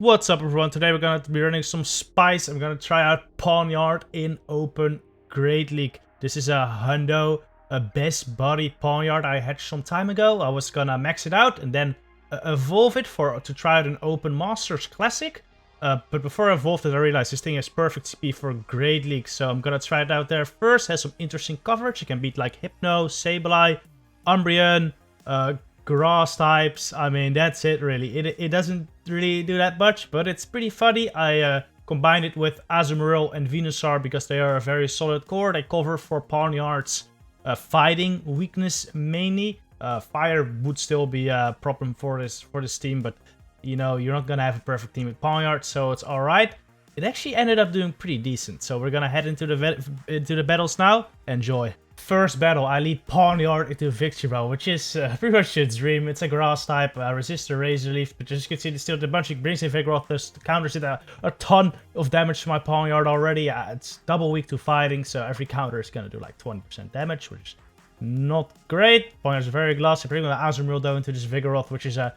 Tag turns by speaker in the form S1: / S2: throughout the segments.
S1: What's up everyone, today we're going to be running some Spice. I'm going to try out Pawniard in Open Great League. This is a hundo, a best Buddy Pawniard I hatched some time ago. I was gonna max it out and then evolve it to try out an Open Masters Classic. But before I evolved it, I realized this thing has perfect CP for Great League, so I'm gonna try it out there first. Has some interesting coverage. You can beat like Hypno, Sableye, Umbreon, grass types. I mean, that's it really. It doesn't really do that much, but it's pretty funny. I combined it with Azumarill and Venusaur because they are a very solid core. They cover for Pawniard's fighting weakness mainly. Fire would still be a problem for this team, but you know, you're not gonna have a perfect team with Pawniard, so it's alright. It actually ended up doing pretty decent, so we're gonna head into the battles now. Enjoy. First battle, I lead Pawniard into Victory, which is pretty much a dream. It's a grass type, resist the Razor Leaf, but as you can see, still the bunch of brings in Vigoroth. This counters it a ton of damage to my Pawniard already. It's double weak to fighting, so every counter is gonna do like 20% damage, which is not great. Pawniard's very glassy. Bring the Azumarill though into this Vigoroth, which is a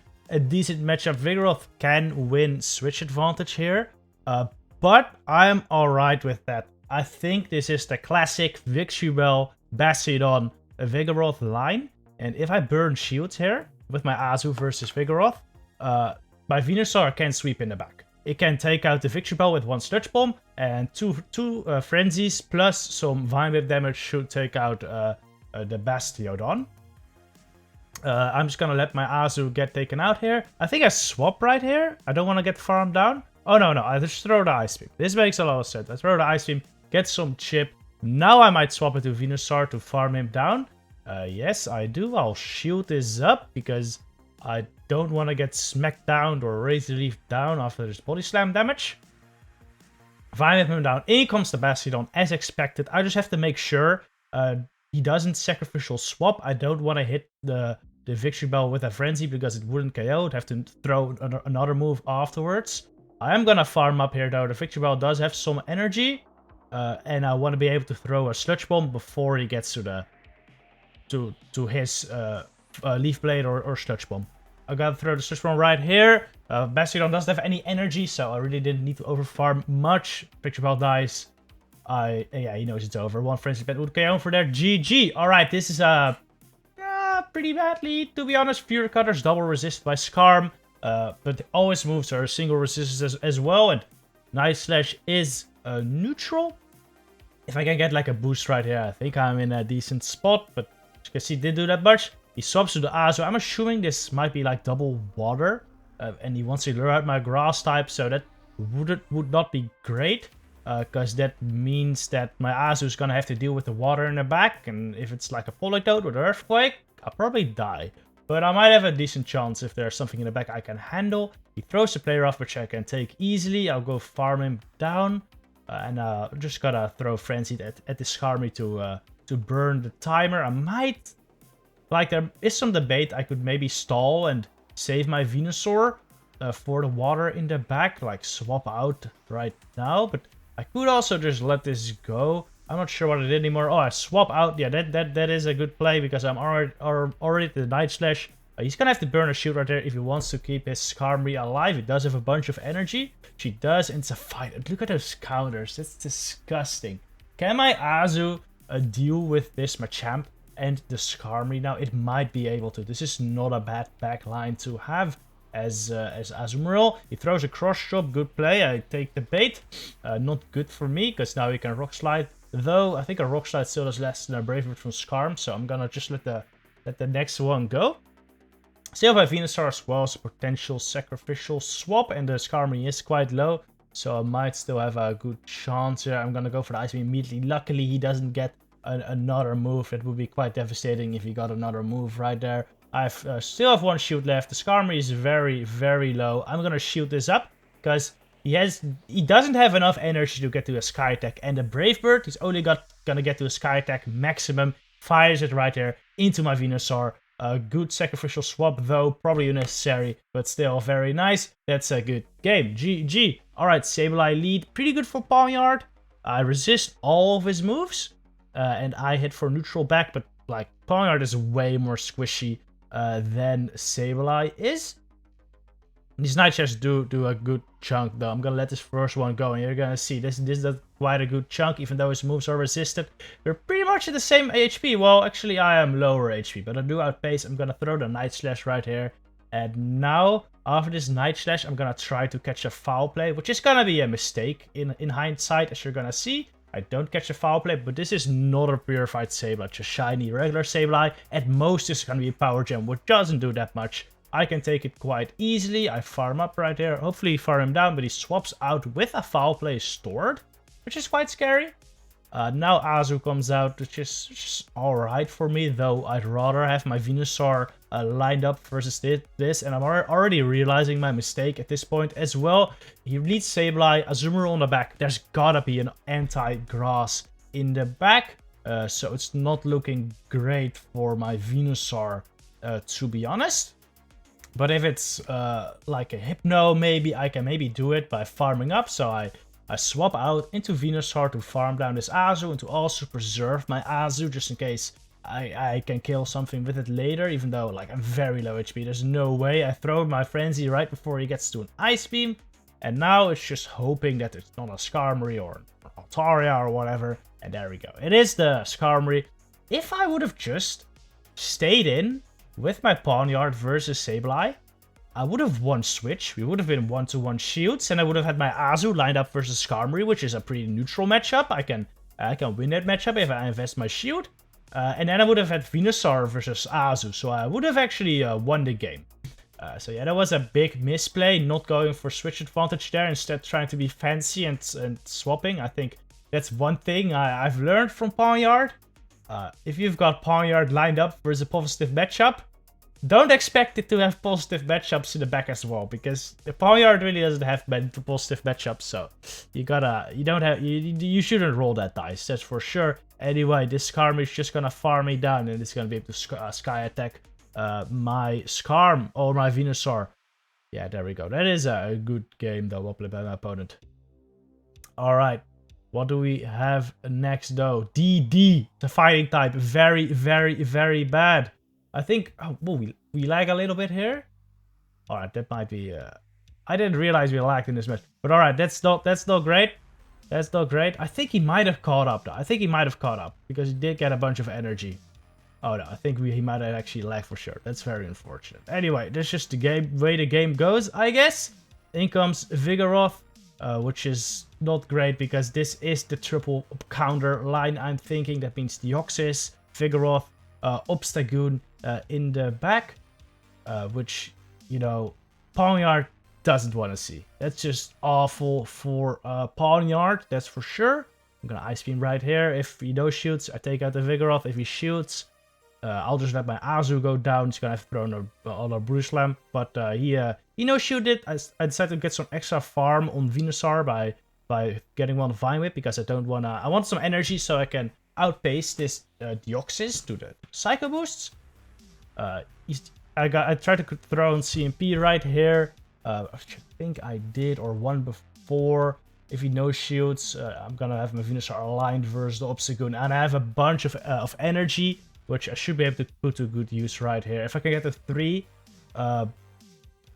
S1: decent matchup. Vigoroth can win switch advantage here, but I'm alright with that. I think this is the classic Victory Bastiodon Vigoroth line, and if I burn shields here with my Azu versus Vigoroth, my Venusaur can sweep in the back. It can take out the Victory Bell with one Sludge Bomb, and two Frenzies plus some Vine Whip damage should take out the Bastiodon. I'm just gonna let my Azu get taken out here. I think I swap right here. I don't want to get farmed down. Oh no, I just throw the Ice Beam. This makes a lot of sense. I throw the Ice Beam, get some chip. Now I might swap it to Venusaur to farm him down. Yes, I do. I'll shield this up because I don't want to get smacked down or Razor Leaf down after this Body Slam damage. Vine him down. In comes the Bastiodon as expected. I just have to make sure he doesn't sacrificial swap. I don't want to hit the Victory Bell with a Frenzy because it wouldn't KO. I'd have to throw another move afterwards. I am gonna farm up here though. The Victory Bell does have some energy. And I want to be able to throw a Sludge Bomb before he gets to his Leaf Blade or Sludge Bomb. I gotta throw the Sludge Bomb right here. Bastiodon doesn't have any energy, so I really didn't need to overfarm much. Victory Bell dies. Yeah, he knows it's over. One Frenzy Pet would KO for there. GG. Alright, this is a pretty bad lead, to be honest. Fury Cutter's double resist by Skarm. But always moves are single resistance as well. And Night Slash is neutral. If I can get like a boost right here, I think I'm in a decent spot. But as you can see, didn't do that much. He swaps to the Azu. I'm assuming this might be like double water. And he wants to lure out my grass type, so that would not be great. Because that means that my Azu is going to have to deal with the water in the back. And if it's like a Politoed with Earthquake, I'll probably die. But I might have a decent chance if there's something in the back I can handle. He throws the player off, which I can take easily. I'll go farm him down. And just gotta throw Frenzied at the Skarmy to burn the timer. I might... Like, there is some debate. I could maybe stall and save my Venusaur for the water in the back. Like, swap out right now. But I could also just let this go. I'm not sure what I did anymore. Oh, I swap out. Yeah, that is a good play because I'm already at the Night Slash. He's gonna have to burn a shield right there if he wants to keep his Skarmory alive. It does have a bunch of energy. She does, and it's a fight. Look at those counters. That's disgusting. Can my Azu deal with this Machamp and the Skarmory now? It might be able to. This is not a bad back line to have as Azumarill. He throws a Cross Chop. Good play. I take the bait. Not good for me because now he can Rock Slide. Though I think a Rock Slide still does less than a Brave Bird from Skarm, so I'm gonna just let the next one go. Still have Venusaur as well as a potential sacrificial swap, and the Skarmory is quite low, so I might still have a good chance here. I'm gonna go for the Ice Beam immediately. Luckily, he doesn't get another move. That would be quite devastating if he got another move right there. I still have one shield left. The Skarmory is very, very low. I'm gonna shield this up because he doesn't have enough energy to get to a Sky Attack, and the Brave Bird, he's only gonna get to a Sky Attack maximum. Fires it right there into my Venusaur. A good sacrificial swap though, probably unnecessary, but still very nice. That's a good game. GG. Alright, Sableye lead. Pretty good for Pawniard. I resist all of his moves, and I hit for neutral back, but like Pawniard is way more squishy than Sableye is. These Night Slashes do a good chunk though. I'm gonna let this first one go, and you're gonna see this does quite a good chunk, even though his moves are resisted. We're pretty much at the same HP. Well, actually I am lower HP, but I do outpace. I'm gonna throw the Night Slash right here. And now, after this Night Slash, I'm gonna try to catch a foul play, which is gonna be a mistake in hindsight, as you're gonna see. I don't catch a foul play, but this is not a purified Sableye, just shiny regular Sableye. At most, it's gonna be a power gem, which doesn't do that much. I can take it quite easily. I farm up right here, hopefully farm him down, but he swaps out with a foul play stored, which is quite scary. Now Azu comes out, which is just alright for me, though I'd rather have my Venusaur lined up versus this, and I'm already realizing my mistake at this point as well. He leads Sableye, Azumarill on the back. There's gotta be an anti-grass in the back, so it's not looking great for my Venusaur, to be honest. But if it's like a Hypno, maybe I can do it by farming up, so I swap out into Venusaur to farm down this Azu and to also preserve my Azu just in case I can kill something with it later, even though like I'm very low HP. There's no way. I throw my Frenzy right before he gets to an Ice Beam, and now it's just hoping that it's not a Skarmory or an Altaria or whatever, and there we go. It is the Skarmory. If I would have just stayed in with my Pawniard versus Sableye, I would have won Switch. We would have been 1-to-1 shields, and I would have had my Azu lined up versus Skarmory, which is a pretty neutral matchup. I can win that matchup if I invest my shield. And then I would have had Venusaur versus Azu, so I would have actually won the game. So yeah, that was a big misplay, not going for Switch advantage there, instead trying to be fancy and swapping. I think that's one thing I've learned from Pawniard. If you've got Pawniard lined up versus a positive matchup, don't expect it to have positive matchups in the back as well, because the Pawniard really doesn't have positive matchups. So you shouldn't roll that dice, that's for sure. Anyway, this Skarm is just gonna farm me down, and it's gonna be able to sky attack my Skarm or my Venusaur. Yeah, there we go. That is a good game though, well played by my opponent. All right. What do we have next though? DD, the fighting type, very, very, very bad. I think, oh, we lag a little bit here. All right, that might be, I didn't realize we lagged in this match. But all right, that's not great. That's not great. I think he might have caught up though. I think he might have caught up because he did get a bunch of energy. Oh no, I think he might have actually lagged for sure. That's very unfortunate. Anyway, that's just the way the game goes, I guess. In comes Vigoroth, which is not great because this is the triple counter line. I'm thinking that means Deoxys, Vigoroth, Obstagoon in the back, which, you know, Pawniard doesn't want to see. That's just awful for Pawniard, that's for sure. I'm gonna Ice Beam right here. If he no shoots, I take out the Vigoroth. If he shoots, I'll just let my Azu go down. He's gonna have to throw another Bruise Slam, but he no shooted. I decided to get some extra farm on Venusaur by getting one Vine Whip, because I don't wanna. I want some energy so I can outpace this Deoxys to the Psycho Boosts. I tried to throw on CMP right here. I think I did, or one before. If he no shields, I'm gonna have my Venusaur aligned versus the Obstagoon, and I have a bunch of energy, which I should be able to put to good use right here. If I can get the 3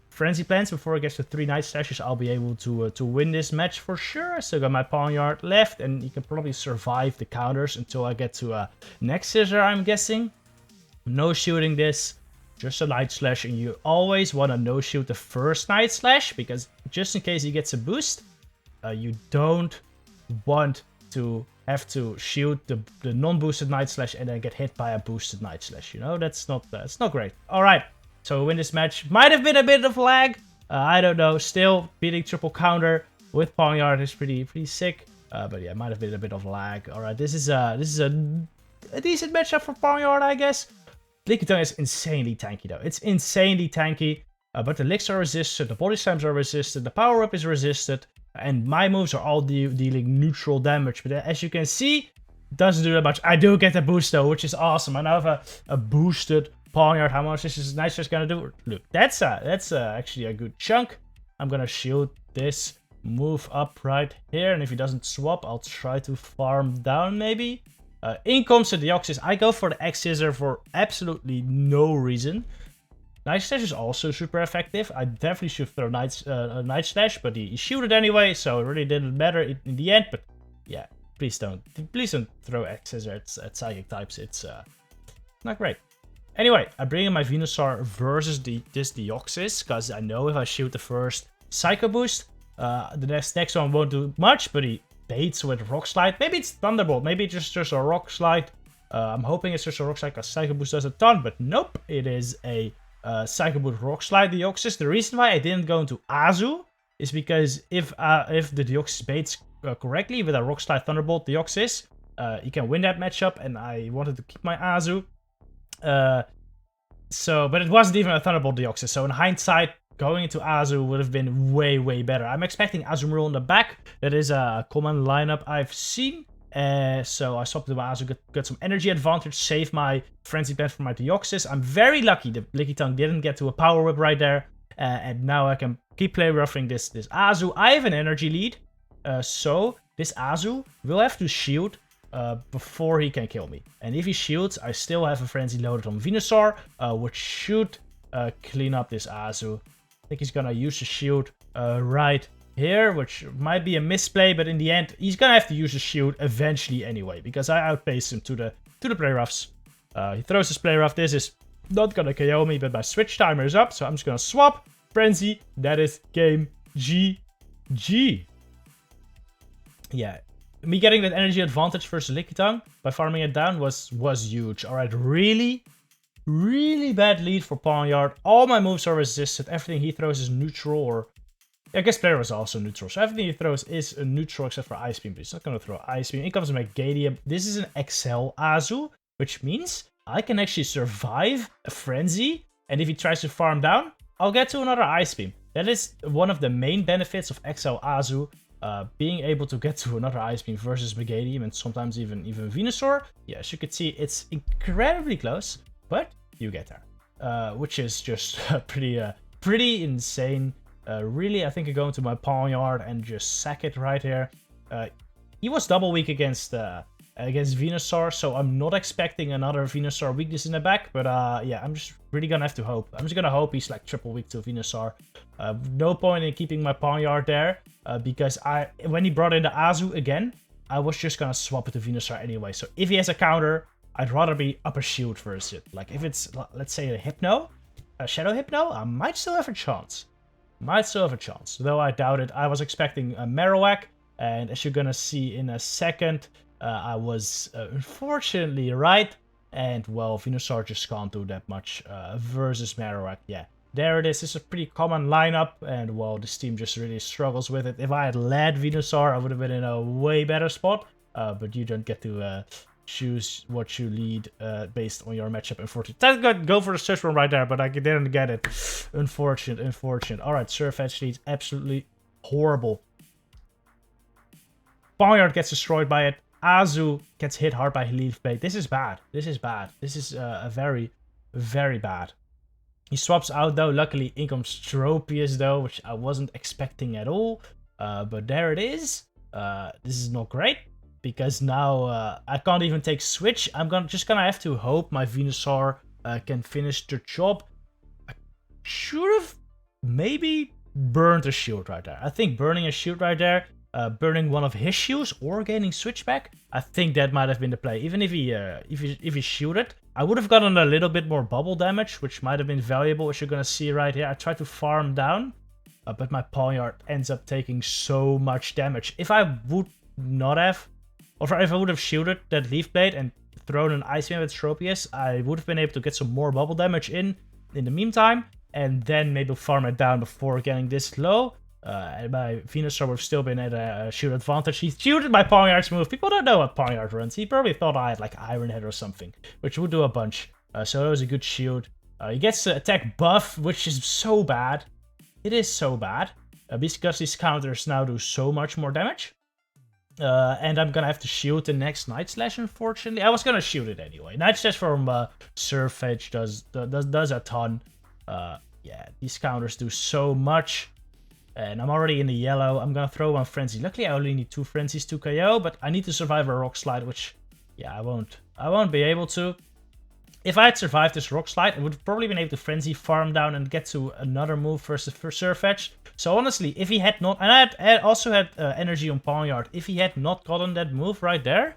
S1: Frenzy Plants before I get to 3 Night Slashes, I'll be able to win this match for sure. I still got my Pawniard left, and you can probably survive the counters until I get to next scissor, I'm guessing. No shooting this, just a Night Slash, and you always want to no shoot the first Night Slash, because just in case he gets a boost, you don't want to have to shoot the non-boosted Night Slash and then get hit by a boosted Night Slash. You know, that's not great. All right, so we win this match. Might have been a bit of lag. I don't know. Still, beating triple counter with Pawniard is pretty sick. But yeah, might have been a bit of lag. All right, this is a decent matchup for Pawniard, I guess. Lickitung is insanely tanky though. It's insanely tanky. But the licks are resisted, the body slams are resisted, the power up is resisted, and my moves are all dealing neutral damage. But as you can see, doesn't do that much. I do get a boost though, which is awesome. I now have a boosted Pawniard. How much is this Night Slash gonna do? Look, that's actually a good chunk. I'm gonna shield this, move up right here, and if he doesn't swap, I'll try to farm down maybe. In comes the Deoxys. I go for the X-Scissor for absolutely no reason. Night Slash is also super effective. I definitely should throw Night Slash, but he shielded anyway, so it really didn't matter in the end. But yeah, please don't throw X's at Psychic types. It's not great. Anyway, I bring in my Venusaur versus this Deoxys, because I know if I shoot the first Psycho Boost, the next one won't do much, but he baits with Rock Slide. Maybe it's Thunderbolt, maybe it's just a Rock Slide. I'm hoping it's just a Rock Slide, because Psycho Boost does a ton, but nope, it is a Psycho Boost Rock Slide Deoxys. The reason why I didn't go into Azu is because if the Deoxys baits correctly with a Rock Slide Thunderbolt Deoxys, he can win that matchup, and I wanted to keep my Azu. But it wasn't even a Thunderbolt Deoxys, so in hindsight, going into Azu would have been way, way better. I'm expecting Azumarill in the back. That is a common lineup I've seen. So I swapped to Azu, got some energy advantage, save my Frenzy Pet for my Deoxys. I'm very lucky the Lickitung didn't get to a Power Whip right there. And now I can keep play roughing this Azu. I have an energy lead. So this Azu will have to shield before he can kill me. And if he shields, I still have a Frenzy loaded on Venusaur, which should clean up this Azu. I think he's gonna use the shield right here, which might be a misplay, but in the end, he's gonna have to use the shield eventually anyway, because I outpaced him to the play roughs. He throws his play rough. This is not gonna KO me, but my switch timer is up, so I'm just gonna swap Frenzy. That is game GG. Yeah, me getting that energy advantage versus Lickitung by farming it down was huge. All right, really bad lead for Pawniard. All my moves are resisted. Everything he throws is neutral, or I guess Player is also neutral. So everything he throws is neutral except for Ice Beam, but he's not going to throw Ice Beam. In comes Megadium. This is an XL Azu, which means I can actually survive a Frenzy, and if he tries to farm down, I'll get to another Ice Beam. That is one of the main benefits of XL Azu. Being able to get to another Ice Beam versus Megadium, and sometimes even Venusaur. Yeah, as you can see, it's incredibly close, but you get there, which is just pretty insane. Really, I think I go into my Pawniard and just sack it right here. He was double weak against Venusaur, so I'm not expecting another Venusaur weakness in the back. But yeah, I'm just really gonna have to hope. I'm just gonna hope he's like triple weak to Venusaur. No point in keeping my Pawniard there, because when he brought in the Azu again, I was just gonna swap it to Venusaur anyway. So if he has a counter, I'd rather be upper shield versus it. Like if it's, let's say, a Shadow Hypno, I might still have a chance. Though I doubt it. I was expecting a Marowak, and as you're gonna see in a second, I was unfortunately right. And well, Venusaur just can't do that much versus Marowak. Yeah, there it is. It's a pretty common lineup, and well, this team just really struggles with it. If I had led Venusaur, I would have been in a way better spot. But you don't get to choose what you lead based on your matchup, unfortunately. That's go for the search one right there, but I didn't get it. Unfortunate. Alright, Surf Edge leads absolutely horrible. Pawniard gets destroyed by it. Azu gets hit hard by Leaf Blade. This is bad. This is a very, very bad. He swaps out though. Luckily, in comes Tropius though, which I wasn't expecting at all. But there it is. This is not great, because now I can't even take Switch. I'm just gonna have to hope my Venusaur can finish the job. I should have maybe burned a shield right there. I think burning a shield right there, burning one of his shields or gaining Switch back, I think that might have been the play. Even if he shielded, I would have gotten a little bit more bubble damage, which might have been valuable, as you're gonna see right here. I tried to farm down, but my Pawniard ends up taking so much damage. If I would not have, or if I would have shielded that Leaf Blade and thrown an Ice Beam at Tropius, I would have been able to get some more bubble damage in the meantime, and then maybe farm it down before getting this low. And my Venusaur would have still been at a shield advantage. He shielded my Pawniard's move. People don't know what Pawniard runs. He probably thought I had like Iron Head or something, which would do a bunch. So that was a good shield. He gets the attack buff, which is so bad. It is so bad. Because these counters now do so much more damage. And I'm gonna have to shield the next Night Slash, unfortunately. I was gonna shield it anyway. Night Slash from Surf Edge does a ton. Yeah, these counters do so much. And I'm already in the yellow. I'm gonna throw one Frenzy. Luckily, I only need 2 Frenzies to KO, but I need to survive a Rock Slide, which, yeah, I won't be able to. If I had survived this Rock Slide, I would have probably been able to Frenzy Farm down and get to another move versus for Surfetch. So honestly, if he had not... And I also had Energy on Pawniard. If he had not gotten that move right there,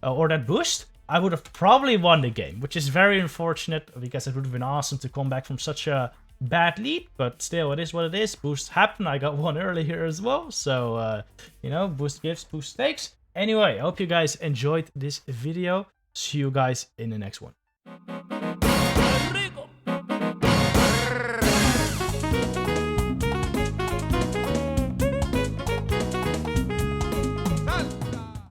S1: or that boost, I would have probably won the game, which is very unfortunate because it would have been awesome to come back from such a bad lead. But still, it is what it is. Boosts happen. I got one earlier as well. So, you know, boost gives, boost takes. Anyway, I hope you guys enjoyed this video. See you guys in the next one.